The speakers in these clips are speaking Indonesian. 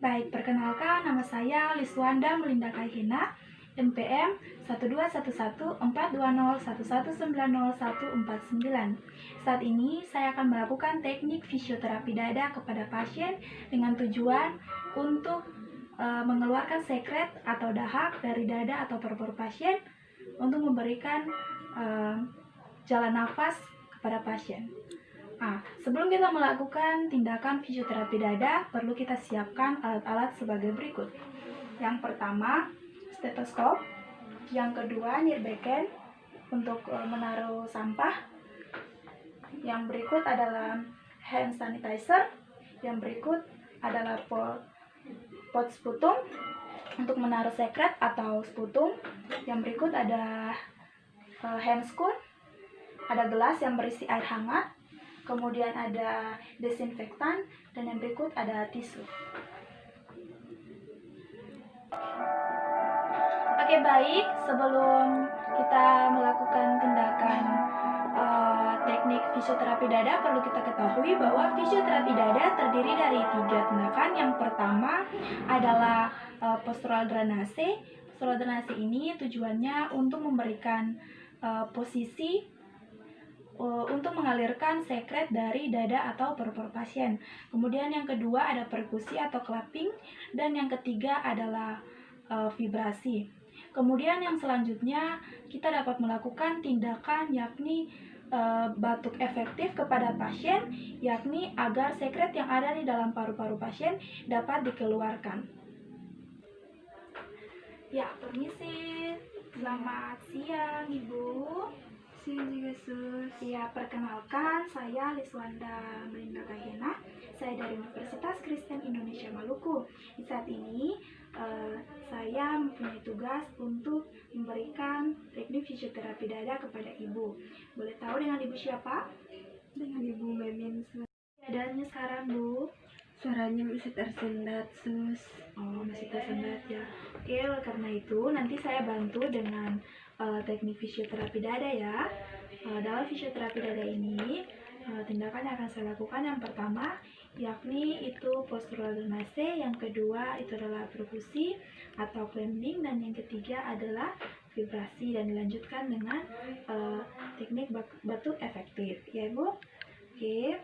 Baik, perkenalkan nama saya Liswanda Melinda Kaihina, NPM 121142011901149. Saat ini saya akan melakukan teknik fisioterapi dada kepada pasien dengan tujuan untuk mengeluarkan sekret atau dahak dari dada atau paru-paru pasien untuk memberikan jalan nafas kepada pasien. Sebelum kita melakukan tindakan fisioterapi dada, perlu kita siapkan alat-alat sebagai berikut. Yang pertama, stetoskop. Yang kedua, nirbecken untuk menaruh sampah. Yang berikut adalah hand sanitizer. Yang berikut adalah pot sputum untuk menaruh sekret atau sputum. Yang berikut ada hand scoon. Ada gelas yang berisi air hangat. Kemudian ada desinfektan, dan yang berikut ada tisu. Oke, baik. Sebelum kita melakukan tindakan teknik fisioterapi dada, perlu kita ketahui bahwa fisioterapi dada terdiri dari 3 tindakan. Yang pertama adalah postural drainase. Postural drainase ini tujuannya untuk memberikan posisi untuk mengalirkan sekret dari dada atau paru-paru pasien. Kemudian yang kedua ada perkusi atau clapping, dan yang ketiga adalah vibrasi. Kemudian yang selanjutnya kita dapat melakukan tindakan yakni batuk efektif kepada pasien, yakni agar sekret yang ada di dalam paru-paru pasien dapat dikeluarkan. Ya, permisi. Selamat siang, Ibu. Siang juga, Sus. Ya, perkenalkan, saya Liswanda Melinda Kaihina. Saya dari Universitas Kristen Indonesia Maluku. Di saat ini, saya mempunyai tugas untuk memberikan teknik fisioterapi dada kepada Ibu. Boleh tahu dengan Ibu siapa? Dengan Ibu Memin, Sus. Dadanya sekarang, Bu? Suaranya masih tersendat, Sus. Oh, masih tersendat ya. Oke, karena itu nanti saya bantu dengan teknik fisioterapi dada ya. Dalam fisioterapi dada ini, tindakan yang akan saya lakukan yang pertama yakni itu postural drainase, yang kedua itu adalah perkusi atau clamping, dan yang ketiga adalah vibrasi, dan dilanjutkan dengan teknik batuk efektif ya, Bu. Oke.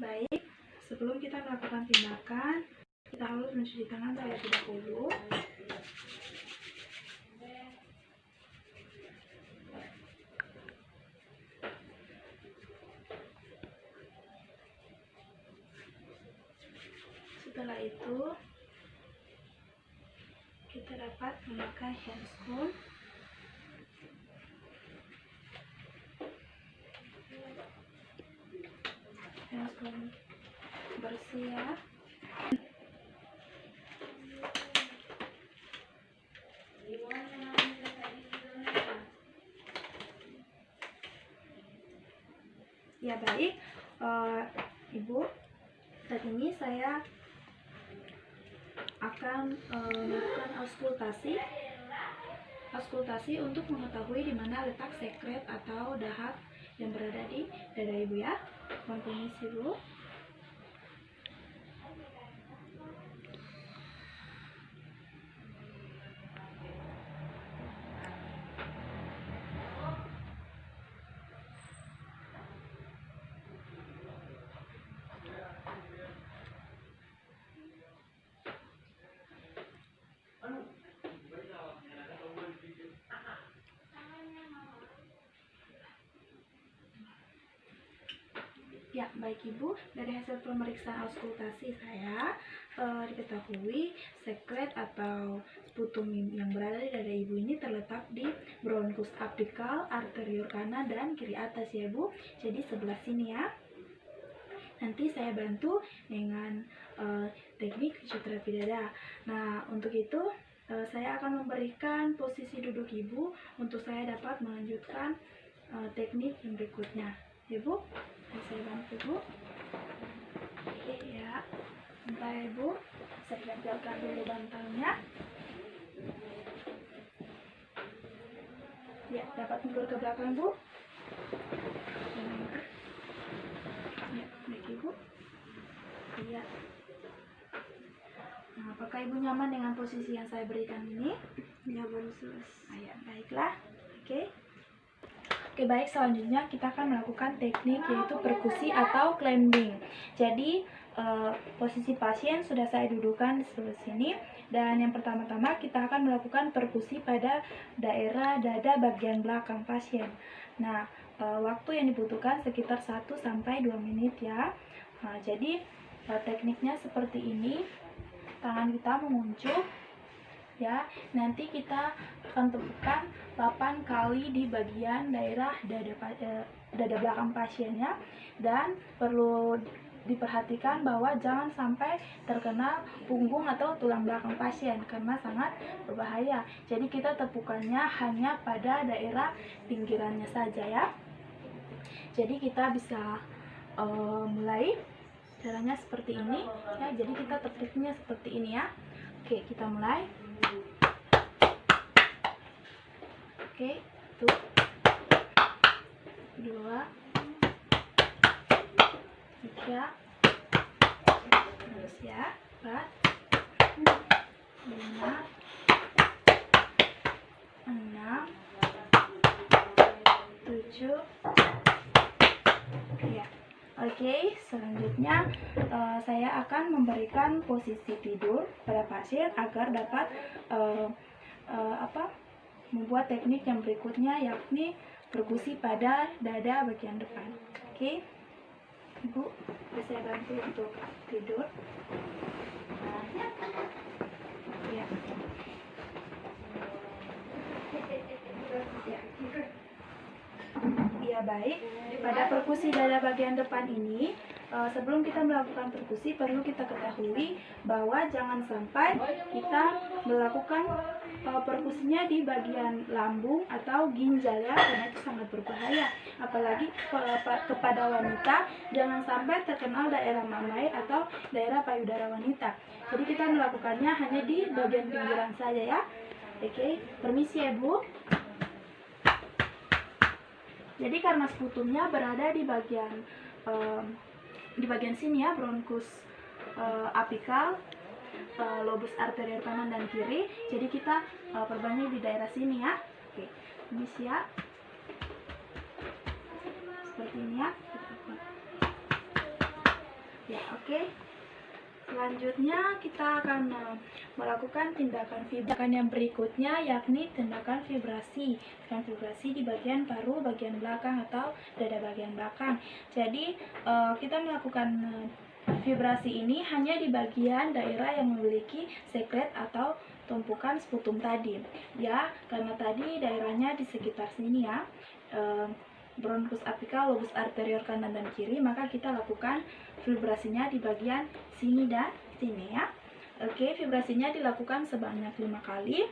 Baik, sebelum kita melakukan tindakan, kita harus mencuci tangan terlebih dahulu. Setelah itu, kita dapat memakai hand scoon. Hand scoon bersih ya. Ya, baik, Ibu, saat ini saya akan melakukan auskultasi untuk mengetahui di mana letak sekret atau dahak yang berada di dada Ibu ya. Mohon permisi, Bu. Ya, baik Ibu, dari hasil pemeriksaan auskultasi saya diketahui sekret atau sputum yang berada di dada Ibu ini terletak di bronkus apikal arterior kanan dan kiri atas ya, Bu. Jadi sebelah sini ya. Nanti saya bantu dengan teknik fisioterapi dada. Nah, untuk itu saya akan memberikan posisi duduk Ibu untuk saya dapat melanjutkan teknik yang berikutnya. Ya, Bu. Saya bantu, Bu. Oke ya. Bentar ya, Bu. Saya tempelkan dulu bantalnya. Ya, dapat mundur ke belakang, Bu. Ya, baik Ibu. Iya. Apakah Ibu nyaman dengan posisi yang saya berikan ini? Nyaman, sus. Ya, baiklah. Oke. Oke, baik, selanjutnya kita akan melakukan teknik yaitu perkusi atau climbing. Jadi, posisi pasien sudah saya dudukan di sebelah sini, dan yang pertama-tama kita akan melakukan perkusi pada daerah dada bagian belakang pasien. Nah, waktu yang dibutuhkan sekitar 1-2 menit ya. Nah, jadi tekniknya seperti ini. Tangan kita menguncup ya. Nanti kita akan tepukkan 8 kali di bagian daerah dada belakang pasiennya, dan perlu diperhatikan bahwa jangan sampai terkena punggung atau tulang belakang pasien karena sangat berbahaya. Jadi kita tepukannya hanya pada daerah pinggirannya saja ya. Jadi kita bisa mulai caranya seperti ini ya. Jadi kita tepuknya seperti ini ya. Oke, kita mulai. Oke, 1, 2, 3, terus ya, 4, 5, 6, 7, ya. Oke, selanjutnya saya akan memberikan posisi tidur pada pasien agar dapat membuat teknik yang berikutnya, yakni perkusi pada dada bagian depan. Oke, Ibu, bisa saya bantu untuk tidur. Ya. Ya, baik. Pada perkusi dada bagian depan ini, sebelum kita melakukan perkusi, perlu kita ketahui bahwa jangan sampai kita melakukan perkusinya di bagian lambung atau ginjal ya, karena itu sangat berbahaya. Apalagi kepada wanita, jangan sampai terkenal daerah mamai atau daerah payudara wanita. Jadi kita melakukannya hanya di bagian pinggiran saja ya. Oke, permisi ya Bu. Jadi karena sputumnya berada di bagian sini ya, bronkus apikal, lobus arterial kanan dan kiri. Jadi kita perbanyak di daerah sini ya. Oke, ini siap. Seperti ini ya. Ya, oke. Selanjutnya kita akan melakukan tindakan yang berikutnya, yakni tindakan vibrasi. Tindakan vibrasi di bagian paru bagian belakang atau dada bagian belakang. Jadi kita melakukan vibrasi ini hanya di bagian daerah yang memiliki sekret atau tumpukan sputum tadi. Ya, karena tadi daerahnya di sekitar sini ya. Bronkus apikal, lobus arterial kanan dan kiri, maka kita lakukan vibrasinya di bagian sini dan sini ya. Oke, vibrasinya dilakukan sebanyak 5 kali.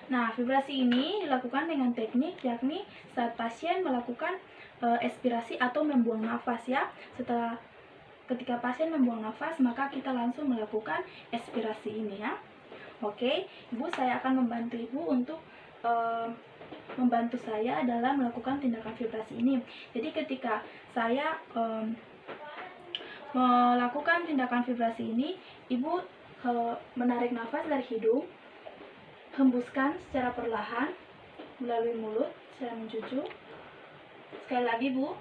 Nah, vibrasi ini dilakukan dengan teknik yakni saat pasien melakukan expirasi atau membuang nafas ya. Ketika pasien membuang nafas, maka kita langsung melakukan expirasi ini ya. Oke, Ibu, saya akan membantu Ibu untuk membantu saya dalam melakukan tindakan vibrasi ini. Jadi ketika saya melakukan tindakan vibrasi ini, Ibu menarik nafas dari hidung, hembuskan secara perlahan melalui mulut, saya mencucu. Sekali lagi Bu.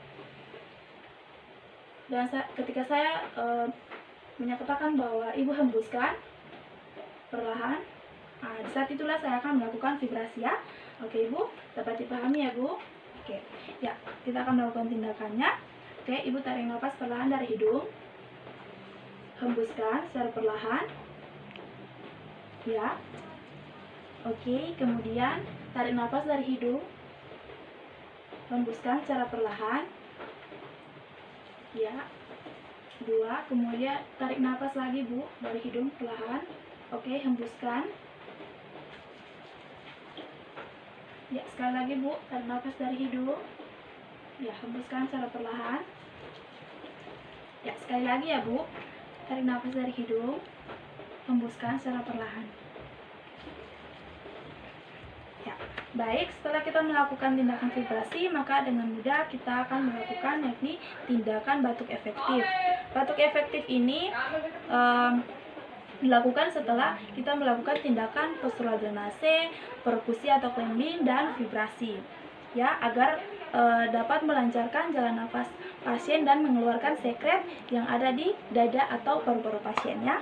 Dan ketika saya menyatakan bahwa Ibu hembuskan perlahan, nah, di saat itulah saya akan melakukan vibrasi ya. Oke Ibu, dapat dipahami ya Bu? Oke, ya, kita akan melakukan tindakannya. Oke, Ibu tarik nafas perlahan dari hidung, hembuskan secara perlahan ya. Oke, kemudian tarik nafas dari hidung, hembuskan secara perlahan ya. 2, kemudian tarik nafas lagi Bu dari hidung perlahan. Oke, hembuskan ya. Sekali lagi Bu, tarik nafas dari hidung ya, hembuskan secara perlahan ya. Sekali lagi ya Bu, tarik nafas dari hidung, hembuskan secara perlahan ya. Baik, setelah kita melakukan tindakan vibrasi, maka dengan mudah kita akan melakukan yakni tindakan batuk efektif. Batuk efektif ini dilakukan setelah kita melakukan tindakan postural drainase, perkusi atau clamping, dan vibrasi, ya, agar dapat melancarkan jalan nafas pasien dan mengeluarkan sekret yang ada di dada atau paru-paru pasien, ya.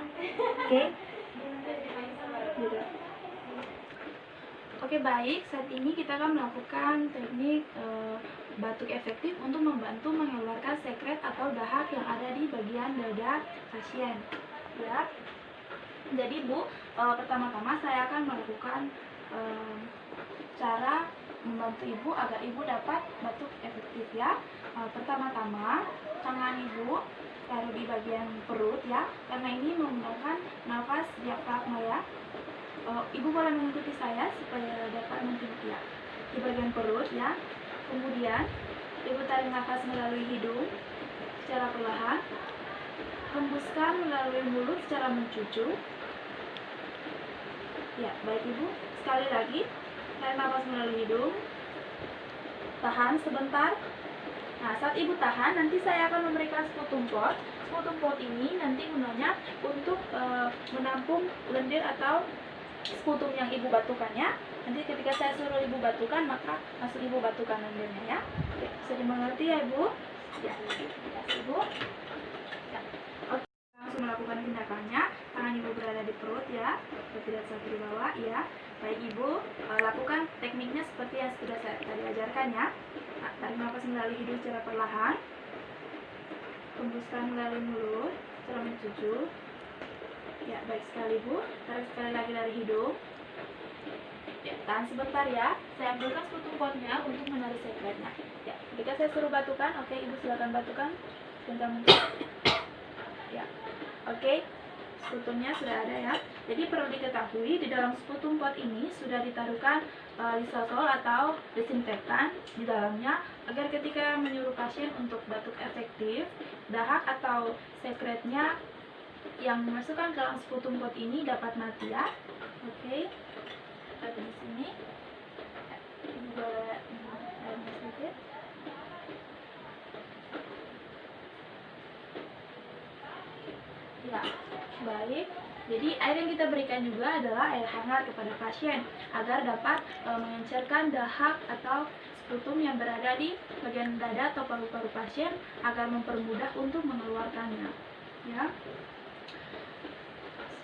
Oke, baik. Saat ini kita akan melakukan teknik batuk efektif untuk membantu mengeluarkan sekret atau dahak yang ada di bagian dada pasien, ya. Jadi Bu, pertama-tama saya akan melakukan cara membantu Ibu agar Ibu dapat batuk efektif, ya. Pertama-tama tangan Ibu taruh di bagian perut, ya, karena ini menggunakan nafas diafragma, ya. Ibu boleh mengikuti saya supaya dapat mengikuti, ya. Di bagian perut, ya. Kemudian Ibu tarik nafas melalui hidung secara perlahan, hembuskan melalui mulut secara mencucu. Ya, baik Ibu. Sekali lagi, tarik nafas melalui hidung, tahan sebentar. Nah, saat Ibu tahan, nanti saya akan memberikan sputum pot. Sputum pot ini nanti gunanya untuk menampung lendir atau sputum yang Ibu batukannya. Nanti ketika saya suruh Ibu batukan, maka langsung Ibu batukan lendirnya, ya. Oke, bisa dimengerti ya Ibu? Ya, terima kasih Ibu. Ya. Oke, langsung melakukan tindakannya. Tangan Ibu berada di perut, ya, tidak sampai di bawah, ya. Baik Ibu, lakukan tekniknya seperti yang sudah saya tadi ajarkan, ya. Nah, tarik nafas melalui hidung secara perlahan, hembuskan melalui mulut secara mencucu. Ya, baik sekali Bu. Tarik sekali lagi dari hidung. Ya, tahan sebentar, ya. Saya ambilkan sputum potnya untuk menarik sekretnya. Ya, ketika saya suruh batukan, oke Ibu silakan batukan. Sebentar. Ya, oke. Sputumnya sudah ada, ya. Jadi perlu diketahui di dalam sputum pot ini sudah ditaruhkan lisosol atau desinfektan di dalamnya agar ketika menyuruh pasien untuk batuk efektif, dahak atau sekretnya yang dimasukkan ke dalam sputum pot ini dapat mati, ya. Oke. Ada di sini. Ini boleh airnya sedikit. Ya, baik. Jadi air yang kita berikan juga adalah air hangat kepada pasien agar dapat mengencerkan dahak atau sputum yang berada di bagian dada atau paru-paru pasien agar mempermudah untuk mengeluarkannya, ya.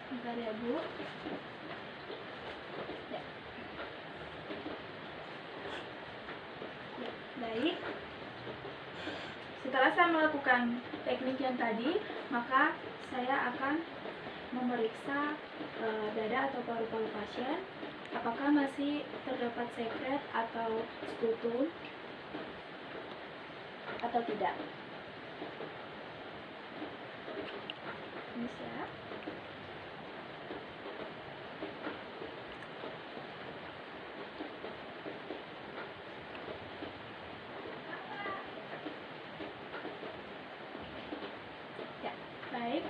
Sebentar ya Bu. Ya. Ya, baik. Setelah saya melakukan teknik yang tadi, maka saya akan memeriksa dada atau paru-paru pasien apakah masih terdapat sekret atau sputum atau tidak. Bisa. Ya, baik.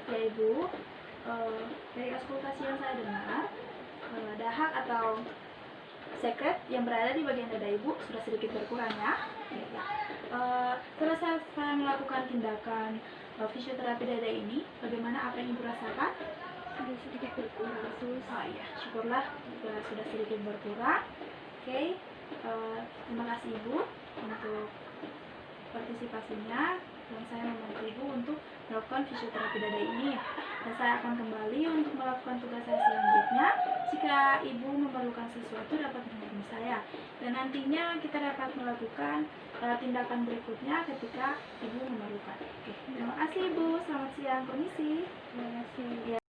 Ya Ibu, dari auskultasi yang saya dengar, dahak atau sekret yang berada di bagian dada Ibu sudah sedikit berkurang, ya. Setelah saya melakukan tindakan fisioterapi dada ini, bagaimana apa yang Ibu rasakan? Sudah sedikit berkurang, Sus. Oh iya, syukurlah sudah sedikit berkurang. Oke, terima kasih Ibu untuk partisipasinya dan saya membantu Ibu untuk melakukan fisioterapi dada ini. Dan saya akan kembali untuk melakukan tugas saya selanjutnya. Jika Ibu memerlukan sesuatu dapat menghubungi saya. Dan nantinya kita dapat melakukan tindakan berikutnya ketika Ibu memerlukan. Oke, terima kasih Ibu. Selamat siang. Permisi. Terima kasih. Ya.